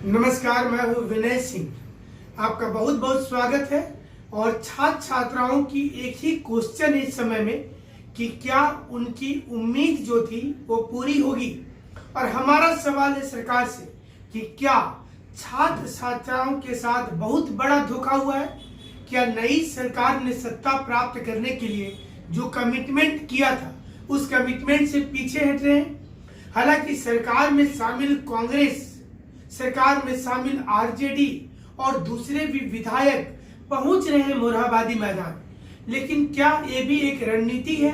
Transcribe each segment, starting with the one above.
नमस्कार, मैं हूं विनय सिंह। आपका बहुत बहुत स्वागत है। और छात्र छात्राओं की एक ही क्वेश्चन इस समय में कि क्या उनकी उम्मीद जो थी वो पूरी होगी। और हमारा सवाल है सरकार से कि क्या छात्र छात्राओं के साथ बहुत बड़ा धोखा हुआ है। क्या नई सरकार ने सत्ता प्राप्त करने के लिए जो कमिटमेंट किया था उस कमिटमेंट से पीछे हट रहे हैं। हालांकि सरकार में शामिल कांग्रेस, सरकार में शामिल आरजेडी और दूसरे भी विधायक पहुंच रहे हैं मोरहाबादी मैदान, लेकिन क्या ये भी एक रणनीति है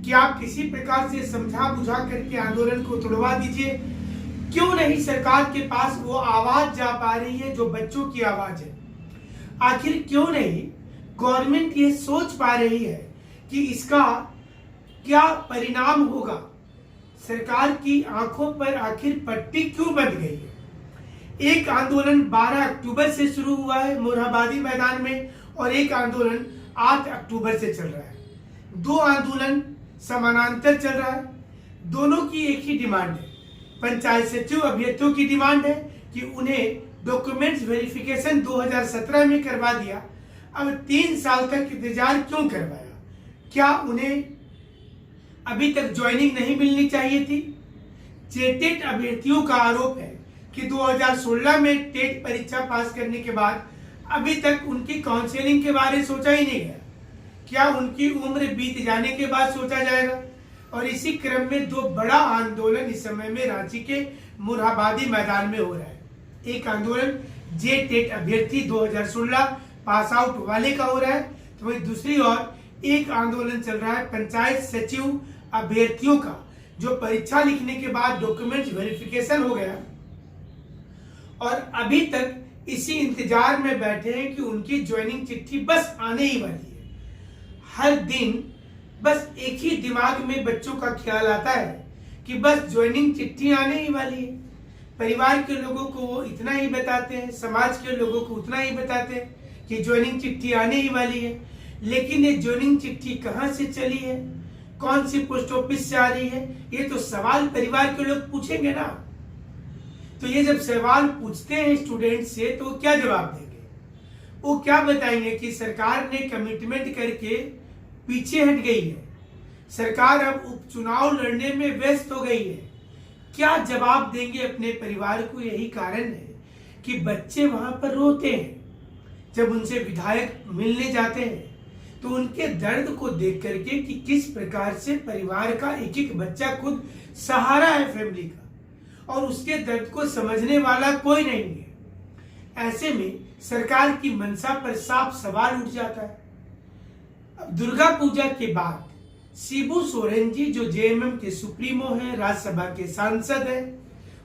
कि आप किसी प्रकार से समझा बुझा करके आंदोलन को तोड़वा दीजिए। क्यों नहीं सरकार के पास वो आवाज जा पा रही है जो बच्चों की आवाज है। आखिर क्यों नहीं गवर्नमेंट ये सोच पा रही है कि इसका क्या परिणाम होगा। सरकार की आंखों पर आखिर पट्टी क्यों बंध गई है। एक आंदोलन 12 अक्टूबर से शुरू हुआ है मोरहाबादी मैदान में और एक आंदोलन 8 अक्टूबर से चल रहा है। दो आंदोलन समानांतर चल रहा है। दोनों की एक ही डिमांड है। पंचायत सचिव अभ्यर्थियों की डिमांड है कि उन्हें डॉक्यूमेंट्स वेरिफिकेशन 2017 में करवा दिया, अब 3 साल तक इंतजार क्यों करवाया। क्या उन्हें अभी तक ज्वाइनिंग नहीं मिलनी चाहिए थी। जेटेट अभ्यर्थियों का आरोप है कि 2016 में टेट परीक्षा पास करने के बाद अभी तक उनकी काउंसलिंग के बारे में सोचा ही नहीं गया। क्या उनकी उम्र बीत जाने के बाद सोचा जाएगा। और इसी क्रम में दो बड़ा आंदोलन इस समय में रांची के मोरहाबादी मैदान में हो रहा है। एक आंदोलन जेटेट अभ्यर्थी 2016 पास आउट वाले का हो रहा है, तो वही दूसरी ओर एक आंदोलन चल रहा है पंचायत सचिव अभ्यर्थियों का, जो परीक्षा लिखने के बाद डॉक्यूमेंट वेरिफिकेशन हो गया और अभी तक इसी इंतजार में बैठे हैं कि उनकी ज्वाइनिंग चिट्ठी बस आने ही वाली है। हर दिन बस एक ही दिमाग में बच्चों का ख्याल आता है कि बस ज्वाइनिंग चिट्ठी आने ही वाली है। परिवार के लोगों को वो इतना ही बताते हैं, समाज के लोगों को उतना ही बताते हैं कि ज्वाइनिंग चिट्ठी आने ही वाली है। लेकिन ये ज्वाइनिंग चिट्ठी कहाँ से चली है, कौन सी पोस्ट ऑफिस से आ रही है, ये तो सवाल परिवार के लोग पूछेंगे ना। तो ये जब सवाल पूछते हैं स्टूडेंट से तो वो क्या जवाब देंगे। वो क्या बताएंगे कि सरकार ने कमिटमेंट करके पीछे हट गई है, सरकार अब उपचुनाव लड़ने में व्यस्त हो गई है। क्या जवाब देंगे अपने परिवार को। यही कारण है कि बच्चे वहां पर रोते हैं। जब उनसे विधायक मिलने जाते हैं तो उनके दर्द को देख करके कि किस प्रकार से परिवार का एक एक बच्चा खुद सहारा है फैमिली का और उसके दर्द को समझने वाला कोई नहीं है। ऐसे में सरकार की मंशा पर साफ सवाल उठ जाता है। अब दुर्गा पूजा के बाद शिबू सोरेन जी, जो जेएमएम के सुप्रीमो हैं, राज्यसभा के सांसद हैं,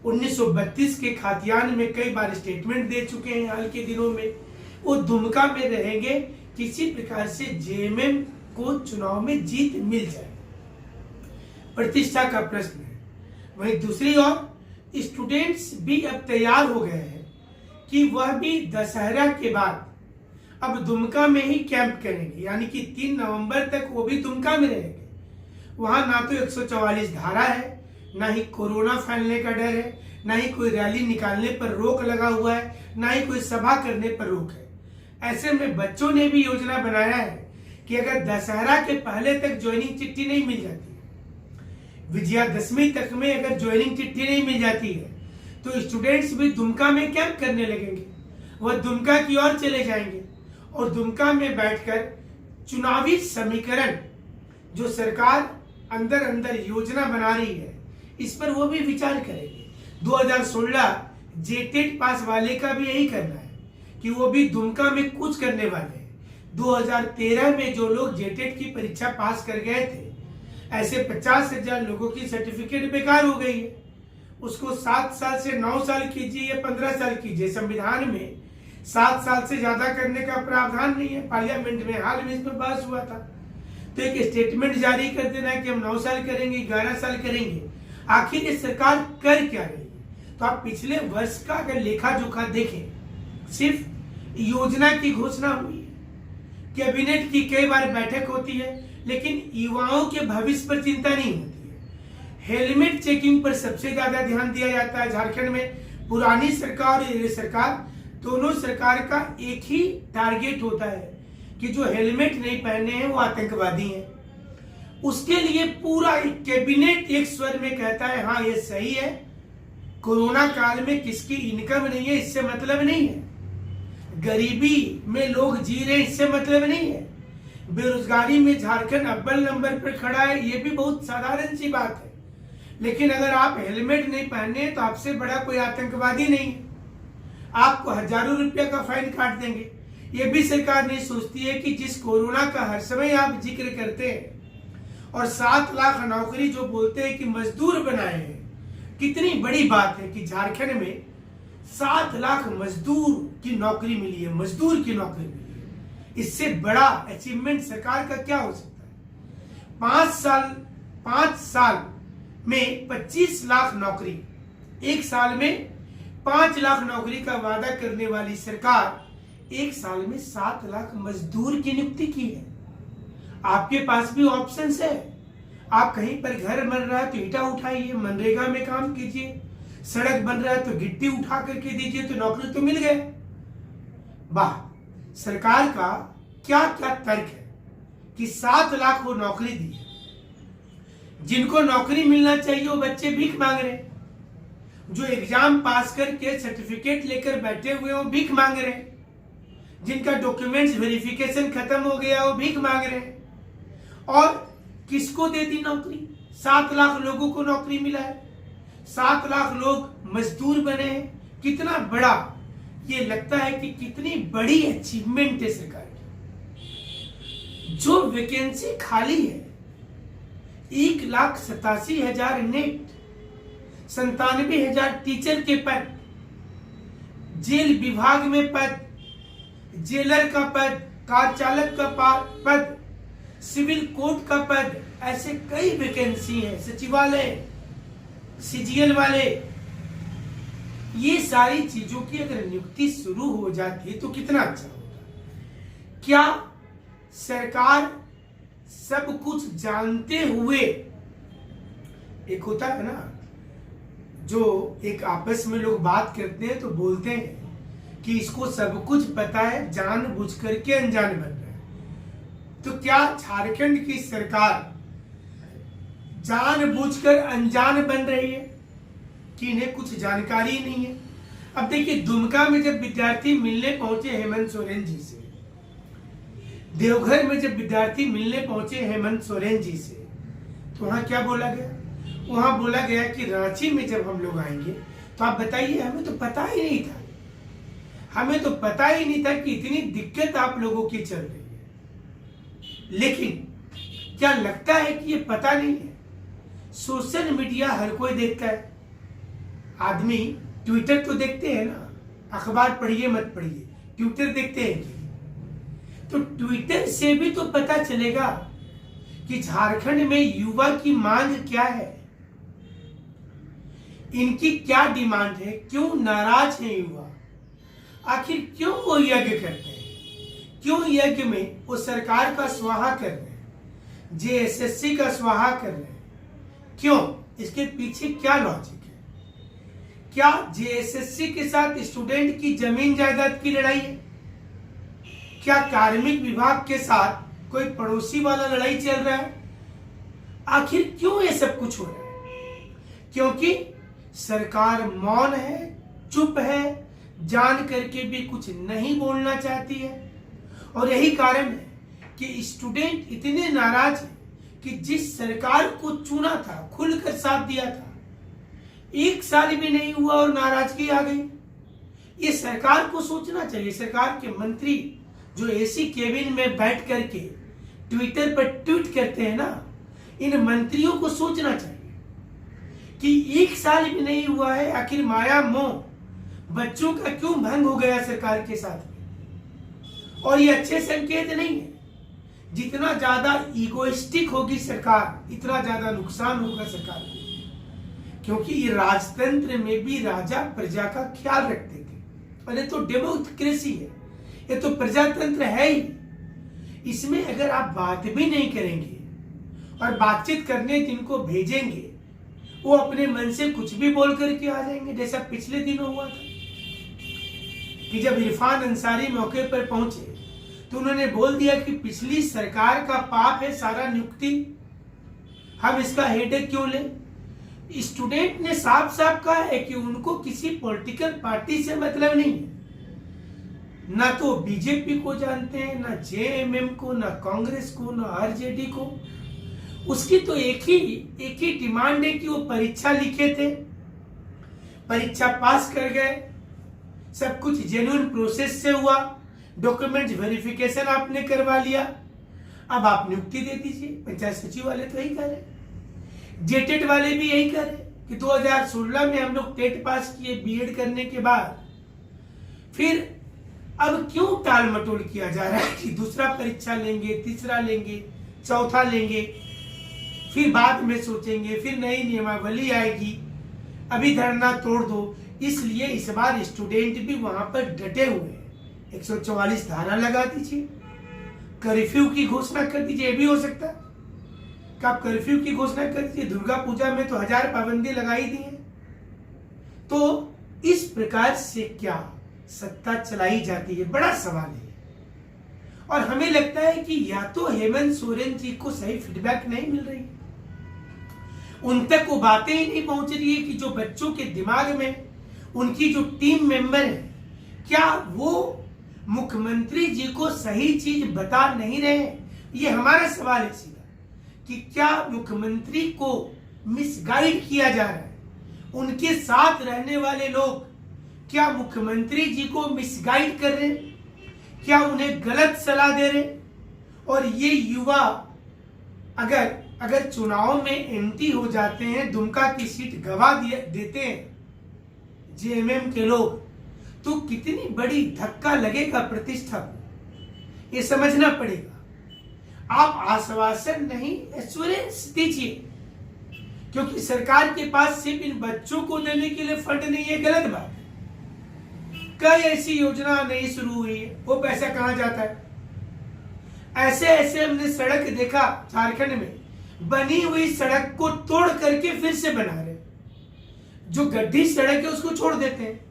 1932 के खातियान में कई बार स्टेटमेंट दे चुके हैं हाल के दिनों में, वो दुमका में रहेंगे। किसी प्रकार से जेएमएम को चुनाव में जीत मिल जाए, प्रतिष्ठा का प्रश्न है। वहीं दूसरी ओर स्टूडेंट्स भी अब तैयार हो गए हैं कि वह भी दशहरा के बाद अब दुमका में ही कैंप करेंगे, यानी कि 3 नवंबर तक वो भी दुमका में रहेंगे। वहां ना तो 144 धारा है, ना ही कोरोना फैलने का डर है, ना ही कोई रैली निकालने पर रोक लगा हुआ है, ना ही कोई सभा करने पर रोक है। ऐसे में बच्चों ने भी योजना बनाया है कि अगर दशहरा के पहले तक ज्वाइनिंग चिट्ठी नहीं मिल जाती, विजयादशमी तक में अगर ज्वाइनिंग चिट्ठी नहीं मिल जाती है, तो स्टूडेंट्स भी दुमका में कैंप करने लगेंगे। वह दुमका की ओर चले जाएंगे और दुमका में बैठकर चुनावी समीकरण जो सरकार अंदर अंदर योजना बना रही है, इस पर वो भी विचार करेंगे। 2016 जेटेट पास वाले का भी यही करना है कि वो भी दुमका में कुछ करने वाले हैं। 2013 में जो लोग जेटेट की परीक्षा पास कर गए थे, ऐसे 50,000 लोगों की सर्टिफिकेट बेकार हो गई है। उसको 7 साल से 9 साल कीजिए या 15 साल कीजिए, संविधान में 7 साल से ज्यादा करने का प्रावधान नहीं है। पार्लियामेंट में हाल में इस पर बहस हुआ था। तो एक स्टेटमेंट जारी कर देना है कि हम 9 साल करेंगे, 11 साल करेंगे। आखिर ये सरकार कर क्या रही है। तो आप पिछले वर्ष का अगर लेखा जोखा देखें, सिर्फ योजना की घोषणा हुई है, कैबिनेट की कई बार बैठक होती है, लेकिन युवाओं के भविष्य पर चिंता नहीं होती है। हेलमेट चेकिंग पर सबसे ज्यादा ध्यान दिया जाता है। झारखंड में पुरानी सरकार और ये सरकार, दोनों सरकार का एक ही टारगेट होता है कि जो हेलमेट नहीं पहने हैं वो आतंकवादी हैं। उसके लिए पूरा कैबिनेट एक स्वर में कहता है हाँ ये सही है, कोरोना काल में किसकी इनकम नहीं है इससे मतलब नहीं है, गरीबी में लोग जी रहे इससे मतलब नहीं है, बेरोजगारी में झारखंड अव्वल नंबर पर खड़ा है ये भी बहुत साधारण सी बात है। लेकिन अगर आप हेलमेट नहीं पहने तो आपसे बड़ा कोई आतंकवादी नहीं है, आपको हजारों रुपया का फाइन काट देंगे। ये भी सरकार नहीं सोचती है कि जिस कोरोना का हर समय आप जिक्र करते हैं और 7 लाख नौकरी जो बोलते हैं कि मजदूर बनाए हैं, कितनी बड़ी बात है कि झारखंड में 7 लाख मजदूर की नौकरी मिली है, मजदूर की नौकरी मिली है। इससे बड़ा अचीवमेंट सरकार का क्या हो सकता है? 5 साल में 25 लाख नौकरी, एक साल में 5 लाख नौकरी का वादा करने वाली सरकार एक साल में 7 लाख मजदूर की नियुक्ति की है। आपके पास भी ऑप्शंस है, आप कहीं पर घर बन रहा है तो ईंटा उठाइए, मनरेगा में काम कीजिए, सड़क बन रहा है तो गिट्टी उठा करके दीजिए तो नौकरी तो मिल गए। वाह, सरकार का क्या क्या तर्क है कि 7 लाख को नौकरी दी है। जिनको नौकरी मिलना चाहिए वो बच्चे भीख मांग रहे हैं, जो एग्जाम पास करके सर्टिफिकेट लेकर बैठे हुए वो भीख मांग रहे हैं, जिनका डॉक्यूमेंट्स वेरिफिकेशन खत्म हो गया वो भीख मांग रहे हैं। और किसको दे दी नौकरी? 7 लाख लोगों को नौकरी मिला है, 7 लाख लोग मजदूर बने हैं। कितना बड़ा, ये लगता है कि कितनी बड़ी अचीवमेंट है सरकार की। जो वैकेंसी खाली है 1,87,000 नेट, 97,000 टीचर के पद, जेल विभाग में पद, जेलर का पद, कार चालक का पद, सिविल कोर्ट का पद, ऐसे कई वैकेंसी हैं, सचिवालय, सीजीएल वाले। ये सारी चीजों की अगर नियुक्ति शुरू हो जाती तो कितना अच्छा होता। क्या सरकार सब कुछ जानते हुए, एक होता है ना जो एक आपस में लोग बात करते हैं तो बोलते हैं कि इसको सब कुछ पता है, जानबूझ करके अनजान बन रहा है। तो क्या झारखंड की सरकार जानबूझकर अनजान बन रही है कि इन्हें कुछ जानकारी नहीं है? अब देखिए, दुमका में जब विद्यार्थी मिलने पहुंचे हेमंत सोरेन जी से, देवघर में जब विद्यार्थी मिलने पहुंचे हेमंत सोरेन जी से, तो वहां क्या बोला गया? वहां बोला गया कि रांची में जब हम लोग आएंगे तो आप बताइए, हमें तो पता ही नहीं था, हमें तो पता ही नहीं था कि इतनी दिक्कत आप लोगों की चल रही है। लेकिन क्या लगता है कि ये पता नहीं है? सोशल मीडिया हर कोई देखता है, आदमी ट्विटर तो देखते हैं ना, अखबार पढ़िए मत पढ़िए, ट्विटर देखते हैं कि? तो ट्विटर से भी तो पता चलेगा कि झारखंड में युवा की मांग क्या है, इनकी क्या डिमांड है, क्यों नाराज है युवा, आखिर क्यों वो यज्ञ करते हैं, क्यों यज्ञ में वो सरकार का स्वाहा कर रहे हैं, जेएसएससी का स्वाहा कर रहे हैं, क्यों? इसके पीछे क्या लॉजिक है? क्या जेएसएससी के साथ स्टूडेंट की जमीन जायदाद की लड़ाई है? क्या कार्मिक विभाग के साथ कोई पड़ोसी वाला लड़ाई चल रहा है? आखिर क्यों ये सब कुछ हो रहा है? क्योंकि सरकार मौन है, चुप है, जान करके भी कुछ नहीं बोलना चाहती है। और यही कारण है कि स्टूडेंट इतने नाराज हैं कि जिस सरकार को चुना था, खुलकर साथ दिया था, 1 साल भी नहीं हुआ और नाराजगी आ गई। ये सरकार को सोचना चाहिए। सरकार के मंत्री जो एसी केबिन में बैठ करके ट्विटर पर ट्वीट करते हैं ना, इन मंत्रियों को सोचना चाहिए कि 1 साल भी नहीं हुआ है, आखिर माया मोह बच्चों का क्यों भंग हो गया सरकार के साथ में। और ये अच्छे संकेत नहीं है। जितना ज्यादा इगोइस्टिक होगी सरकार, इतना ज्यादा नुकसान होगा सरकार को, क्योंकि ये राजतंत्र में भी राजा प्रजा का ख्याल रखते थे। और ये तो डेमोक्रेसी है, ये तो प्रजातंत्र है ही। इसमें अगर आप बात भी नहीं करेंगे और बातचीत करने जिनको भेजेंगे वो अपने मन से कुछ भी बोल करके आ जाएंगे, जैसा पिछले दिनों हुआ था कि जब इरफान अंसारी मौके पर पहुंचे तो उन्होंने बोल दिया कि पिछली सरकार का पाप है सारा नियुक्ति, हम इसका हेडेक क्यों लें। स्टूडेंट ने साफ साफ कहा है कि उनको किसी पॉलिटिकल पार्टी से मतलब नहीं है, ना तो बीजेपी को जानते हैं, ना जेएमएम को, ना कांग्रेस को, ना आरजेडी को। उसकी तो एक ही डिमांड है कि वो परीक्षा लिखे थे, परीक्षा पास कर गए, सब कुछ जेन्युइन प्रोसेस से हुआ, डॉक्यूमेंट वेरिफिकेशन आपने करवा लिया, अब आप नियुक्ति दे दीजिए। पंचायत सचिव वाले तो यही कर रहे, जेटेट वाले भी यही कर रहे कि 2016 में हम लोग टेट पास किए बीएड करने के बाद, फिर अब क्यों टाल मटोल किया जा रहा है कि दूसरा परीक्षा लेंगे, तीसरा लेंगे, चौथा लेंगे, फिर बाद में सोचेंगे, फिर नई नियमावली आएगी, अभी धरना तोड़ दो। इसलिए इस बार स्टूडेंट भी वहां पर डटे हुए हैं। 144 धारा लगा दीजिए, कर्फ्यू की घोषणा कर दीजिए, ये भी हो सकता है कि आप कर्फ्यू की घोषणा कर दीजिए। दुर्गा पूजा में तो 1000 पाबंदी लगाई दी है। तो इस प्रकार से क्या सत्ता चलाई जाती है, बड़ा सवाल है। और हमें लगता है कि या तो हेमंत सोरेन जी को सही फीडबैक नहीं मिल रही, उन तक वो बातें ही नहीं पहुंच रही है कि जो बच्चों के दिमाग में उनकी जो टीम मेंबर है, क्या वो मुख्यमंत्री जी को सही चीज बता नहीं रहे हैं। ये हमारा सवाल है सीधा कि क्या मुख्यमंत्री को मिसगाइड किया जा रहा है, उनके साथ रहने वाले लोग क्या मुख्यमंत्री जी को मिसगाइड कर रहे हैं, क्या उन्हें गलत सलाह दे रहे हैं। और ये युवा अगर चुनाव में एंटी हो जाते हैं, दुमका की सीट गवा देते हैं जेएमएम के लोग, तो कितनी बड़ी धक्का लगेगा प्रतिष्ठा को, ये समझना पड़ेगा। आप आश्वासन नहीं, एश्योरेंस दीजिए, क्योंकि सरकार के पास सिर्फ इन बच्चों को देने के लिए फंड नहीं है, गलत बात है। कई ऐसी योजना नहीं शुरू हुई है, वो पैसा कहां जाता है। ऐसे हमने सड़क देखा झारखंड में, बनी हुई सड़क को तोड़ करके फिर से बना रहे, जो गड्ढी सड़क है उसको छोड़ देते हैं।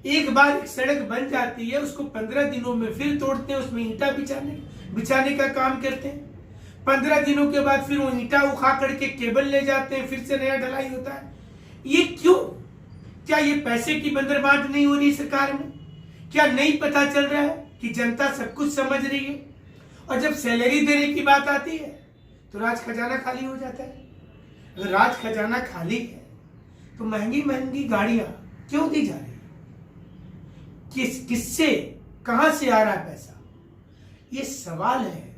एक बार एक सड़क बन जाती है, उसको 15 दिनों में फिर तोड़ते हैं, उसमें ईंटा बिछाने का काम करते हैं। 15 दिनों के बाद फिर वो ईंटा उखा करके केबल ले जाते हैं, फिर से नया ढलाई होता है। ये क्यों? क्या ये पैसे की बंदरबांट नहीं हो रही सरकार में? क्या नहीं पता चल रहा है कि जनता सब कुछ समझ रही है? और जब सैलरी देने की बात आती है तो राज खजाना खाली हो जाता है। अगर राज खजाना खाली है तो महंगी गाड़ियां क्यों दी जा रही है? किससे, कहां से आ रहा है पैसा? ये सवाल है।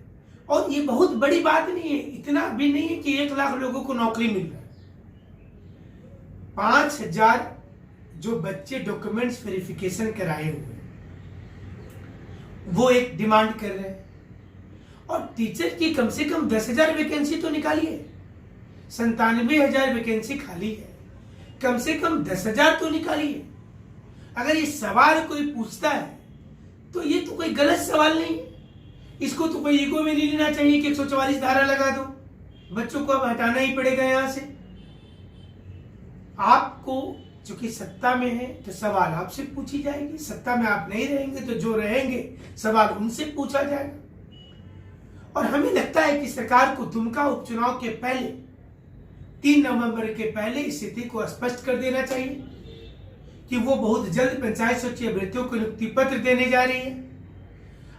और ये बहुत बड़ी बात नहीं है, इतना भी नहीं है कि 1 लाख लोगों को नौकरी मिल रहा है। 5000 जो बच्चे डॉक्यूमेंट्स वेरिफिकेशन कराए हुए वो एक डिमांड कर रहे हैं, और टीचर की कम से कम 10,000 वैकेंसी तो निकालिए। 97,000 वैकेंसी खाली है, कम से कम 10,000 तो निकालिए। अगर ये सवाल कोई पूछता है तो ये तो कोई गलत सवाल नहीं है, इसको तो कोई ईगो में नहीं लेना चाहिए कि 144 धारा लगा दो, बच्चों को अब हटाना ही पड़ेगा यहां से। आपको चूंकि सत्ता में है तो सवाल आपसे पूछी जाएगी, सत्ता में आप नहीं रहेंगे तो जो रहेंगे सवाल उनसे पूछा जाएगा। और हमें लगता है कि सरकार को दुमका उपचुनाव के पहले 3 नवंबर के पहले स्थिति को स्पष्ट कर देना चाहिए कि वो बहुत जल्द पंचायत सचिव अभ्यर्थियों को नियुक्ति पत्र देने जा रही है।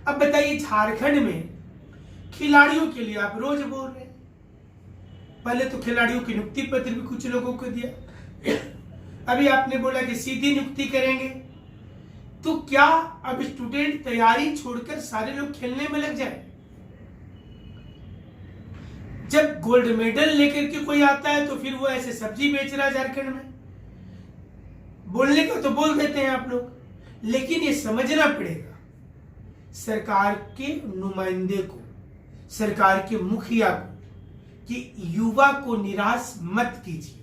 अब बताइए, झारखंड में खिलाड़ियों के लिए आप रोज बोल रहे हैं, पहले तो खिलाड़ियों की नियुक्ति पत्र भी कुछ लोगों को दिया, अभी आपने बोला कि सीधी नियुक्ति करेंगे। तो क्या अब स्टूडेंट तैयारी छोड़कर सारे लोग खेलने में लग जाए? जब गोल्ड मेडल लेकर के कोई आता है तो फिर वो ऐसे सब्जी बेच रहा है झारखंड में। बोलने को तो बोल देते हैं आप लोग, लेकिन ये समझना पड़ेगा सरकार के नुमाइंदे को, सरकार के मुखिया को, कि युवा को निराश मत कीजिए।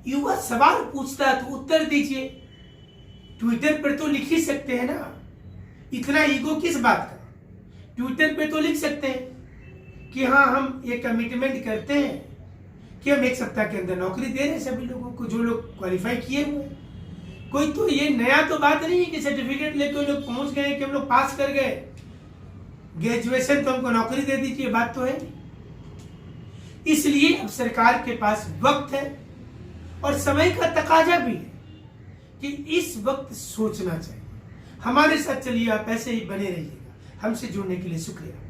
युवा सवाल पूछता है तो उत्तर दीजिए। ट्विटर पर तो लिख ही सकते हैं ना, इतना ईगो किस बात का? ट्विटर पे तो लिख सकते हैं कि हाँ, हम ये कमिटमेंट करते हैं कि हम 1 सप्ताह के अंदर नौकरी दे रहे हैं सभी लोगों को जो लोग क्वालिफाई किए हुए हैं। कोई तो ये नया तो बात नहीं है कि सर्टिफिकेट लेके लोग पहुंच गए कि हम लोग पास कर गए, ग्रेजुएशन तो हमको नौकरी दे दीजिए, बात तो है। इसलिए अब सरकार के पास वक्त है और समय का तकाजा भी है कि इस वक्त सोचना चाहिए। हमारे साथ चलिए, आप ऐसे ही बने रहिएगा। हमसे जुड़ने के लिए शुक्रिया।